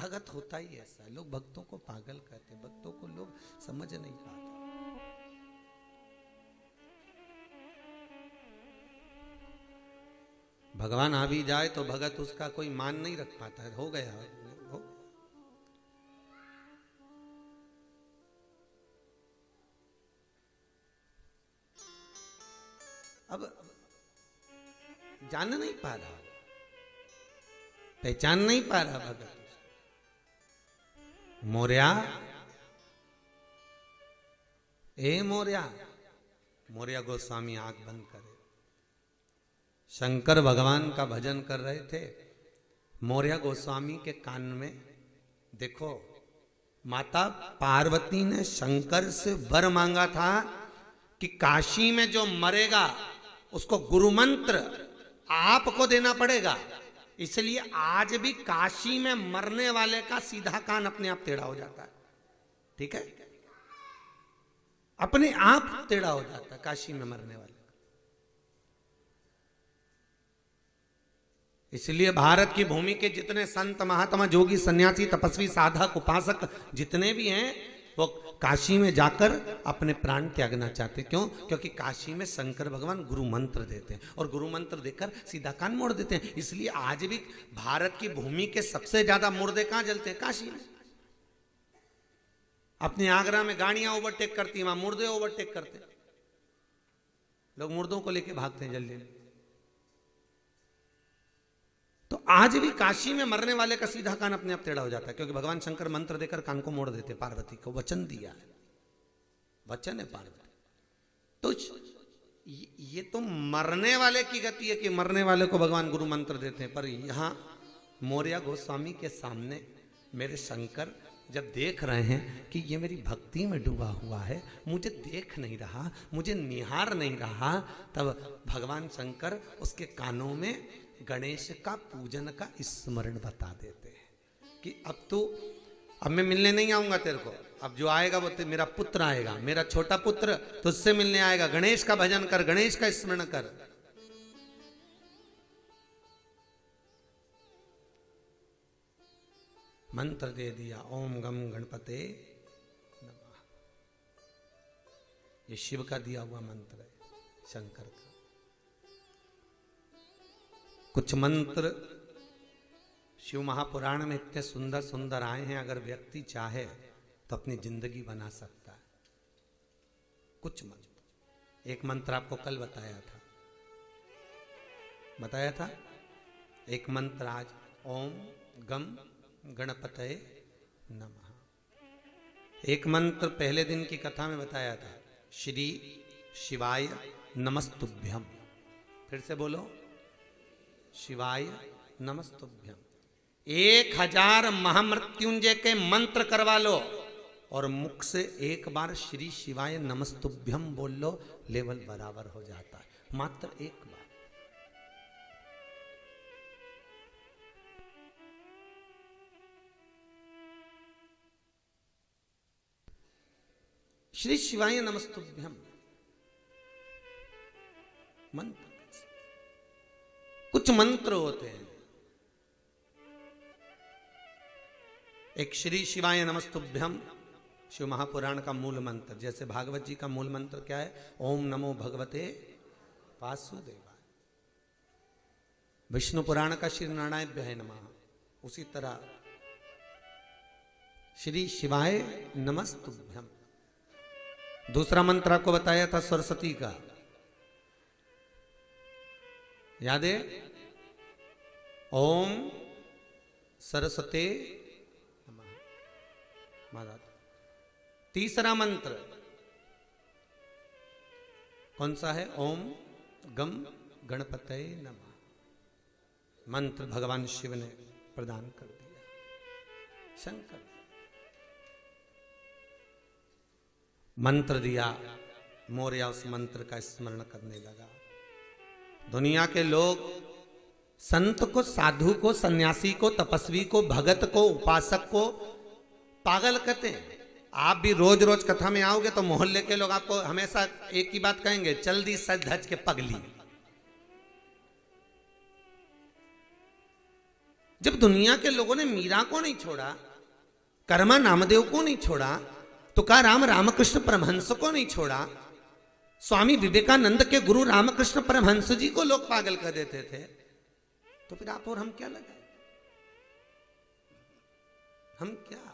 भगत होता ही ऐसा, लोग भक्तों को पागल कहते, भक्तों को लोग समझ नहीं पाते। भगवान आ भी जाए तो भगत उसका कोई मान नहीं रख पाता है, हो गया हो। अब जान नहीं पा रहा, पहचान नहीं पा रहा भगत। मोरया, ए मोरया, मोरया गोस्वामी आंख बंद करे। शंकर भगवान का भजन कर रहे थे, मोरया गोस्वामी के कान में, देखो माता पार्वती ने शंकर से वर मांगा था कि काशी में जो मरेगा उसको गुरु मंत्र आपको देना पड़ेगा। इसलिए आज भी काशी में मरने वाले का सीधा कान अपने आप टेढ़ा हो जाता है, ठीक है, अपने आप टेढ़ा हो जाता है काशी में मरने वाले। इसलिए भारत की भूमि के जितने संत महात्मा जोगी सन्यासी तपस्वी साधक उपासक जितने भी हैं वो काशी में जाकर अपने प्राण त्यागना चाहते। क्यों? क्योंकि काशी में शंकर भगवान गुरु मंत्र देते हैं और गुरु मंत्र देकर सीधा कान मोड़ देते हैं। इसलिए आज भी भारत की भूमि के सबसे ज्यादा मुर्दे कहां जलते हैं? काशी में। अपने आगरा में गाड़ियां ओवरटेक करती हैं, वहां मुर्दे ओवरटेक करते हैं, लोग मुर्दों को लेकर भागते हैं जल्दी। तो आज भी काशी में मरने वाले का सीधा कान अपने आप टेढ़ा हो जाता है, क्योंकि भगवान शंकर मंत्र देकर कान को मोड़ देते। पार्वती को वचन दिया है, वचन है पार्वती। तो ये तो मरने वाले की गति है कि मरने वाले को भगवान गुरु मंत्र देते हैं। पर यहां मोरया गोस्वामी के सामने मेरे शंकर जब देख रहे हैं कि ये मेरी भक्ति में डूबा हुआ है, मुझे देख नहीं रहा, मुझे निहार नहीं रहा, तब भगवान शंकर उसके कानों में गणेश का पूजन का स्मरण बता देते हैं कि अब मैं मिलने नहीं आऊंगा तेरे को, अब जो आएगा वो मेरा पुत्र आएगा, मेरा छोटा पुत्र तुझसे मिलने आएगा। गणेश का भजन कर, गणेश का स्मरण कर। मंत्र दे दिया, ओम गम गणपते नमः। ये शिव का दिया हुआ मंत्र है, शंकर का। कुछ मंत्र शिव महापुराण में इतने सुंदर सुंदर आए हैं, अगर व्यक्ति चाहे तो अपनी जिंदगी बना सकता है। कुछ मंत्र, एक मंत्र आपको कल बताया था। एक मंत्र आज, ओम गम गणपतये नमः। एक मंत्र पहले दिन की कथा में बताया था, श्री शिवाय नमस्तुभ्यम। फिर से बोलो, शिवाय नमस्तुभ्यम। 1000 महामृत्युंजय के मंत्र करवा लो और मुख से एक बार श्री शिवाय नमस्तुभ्यम बोल लो, लेवल बराबर हो जाता है। मात्र एक बार। श्री शिवाय नमस्तुभ्यम मंत्र। कुछ मंत्र होते हैं, एक श्री शिवाय नमस्तुभ्यम शिव महापुराण का मूल मंत्र। जैसे भागवत जी का मूल मंत्र क्या है? ओम नमो भगवते वासुदेवाय। विष्णु पुराण का श्री नारायणाभ्याय नमः। उसी तरह श्री शिवाय नमस्तुभ्यम। दूसरा मंत्र आपको बताया था सरस्वती का, याद है? ओम सरस्वते नमः। तीसरा मंत्र कौन सा है? ओम गम गणपतये नमः। मंत्र भगवान शिव ने प्रदान कर दिया, शंकर मंत्र दिया। मोरया उस मंत्र का स्मरण करने लगा। दुनिया के लोग संत को, साधु को, सन्यासी को, तपस्वी को, भगत को, उपासक को पागल कहते हैं। आप भी रोज रोज कथा में आओगे तो मोहल्ले के लोग आपको हमेशा एक ही बात कहेंगे, चल दी सज धज के पगली। जब दुनिया के लोगों ने मीरा को नहीं छोड़ा, कर्मा नामदेव को नहीं छोड़ा, तुकाराम रामकृष्ण परमहंस को नहीं छोड़ा, स्वामी विवेकानंद के गुरु रामकृष्ण परमहंस जी को लोग पागल कर देते थे, तो फिर आप और हम क्या लगे? हम क्या?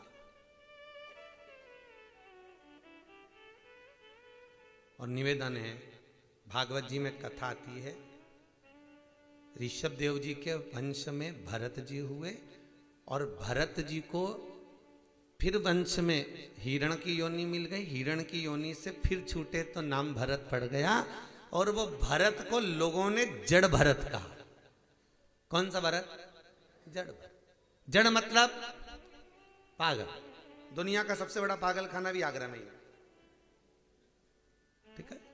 और निवेदन है, भागवत जी में कथा आती है, ऋषभ देव जी के वंश में भरत जी हुए और भरत जी को फिर वंश में हिरण की योनि मिल गई, हिरण की योनि से फिर छूटे तो नाम भरत पड़ गया और वो भरत को लोगों ने जड़ भरत कहा। कौन सा भरत? जड़ भरत। जड़ मतलब पागल। दुनिया का सबसे बड़ा पागल खाना भी आगरा में ही है, ठीक है।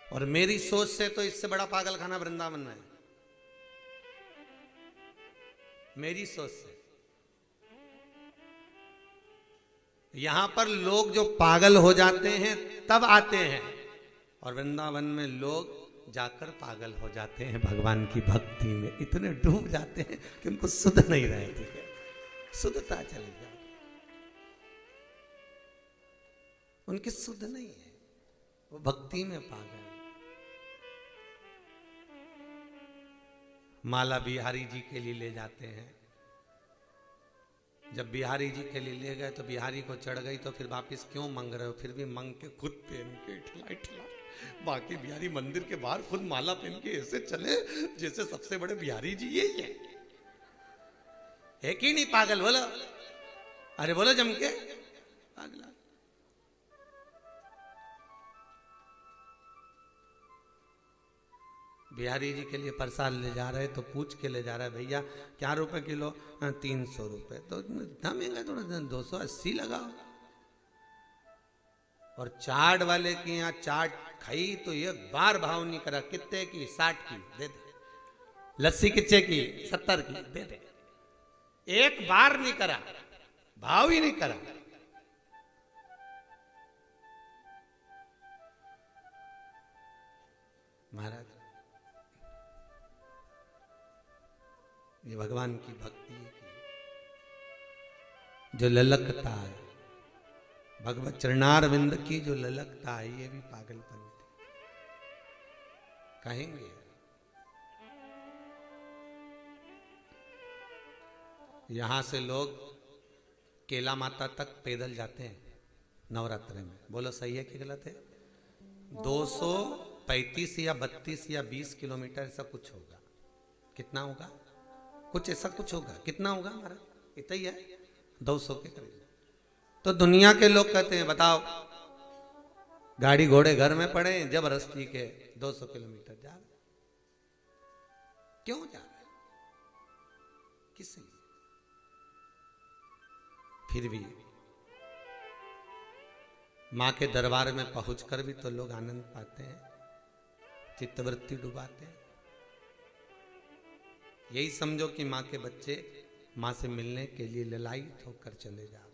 और मेरी सोच से तो इससे बड़ा पागल खाना वृंदावन में है, मेरी सोच से। यहां पर लोग जो पागल हो जाते हैं तब आते हैं, और वृंदावन में लोग जाकर पागल हो जाते हैं भगवान की भक्ति में, इतने डूब जाते हैं कि उनको सुध नहीं रहती है, शुद्धता चली जाती, उनकी सुध नहीं है, वो भक्ति में पागल। माला बिहारी जी के लिए ले जाते हैं, जब बिहारी जी के लिए ले गए तो बिहारी को चढ़ गई, तो फिर वापिस क्यों मांग रहे हो? फिर भी मांग के खुद पहन के ठिला ठिला, बाकी बिहारी मंदिर के बाहर खुद माला पहन के ऐसे चले जैसे सबसे बड़े बिहारी जी यही है कि नहीं? पागल बोलो, अरे बोलो जम के, पागल। बिहारी जी के लिए प्रसाद ले जा रहे तो पूछ के ले जा रहा है, भैया क्या रुपए किलो? 300 रुपए। तो इतना महंगा, थोड़ा 280 लगाओ। और चाट वाले के यहाँ चाट खाई तो एक बार भाव नहीं करा, कितने की? 60 की दे दे। लस्सी कितने की? 70 की दे दे। एक बार नहीं करा, भाव ही नहीं करा। महाराज, ये भगवान की भक्ति की जो ललकता है, भगवत चरणारविंद की जो ललकता है, ये भी पागलपन थी, कहेंगे। यहां से लोग केला माता तक पैदल जाते हैं नवरात्र में, बोलो सही है कि गलत है? 235 या 32 या 20 किलोमीटर ऐसा कुछ होगा। कितना होगा? कुछ ऐसा कुछ होगा। कितना होगा हमारा? इतना ही है, 200 के करीब। तो दुनिया के लोग कहते हैं, बताओ, गाड़ी घोड़े घर में पड़े, जबरदस्ती के 200 किलोमीटर जा रहे। क्यों जा रहे? किस लिए? फिर भी मां के दरबार में पहुंचकर भी तो लोग आनंद पाते हैं, चित्तवृत्ति डुबाते हैं। यही समझो कि मां के बच्चे मां से मिलने के लिए ललायित होकर चले जाओ।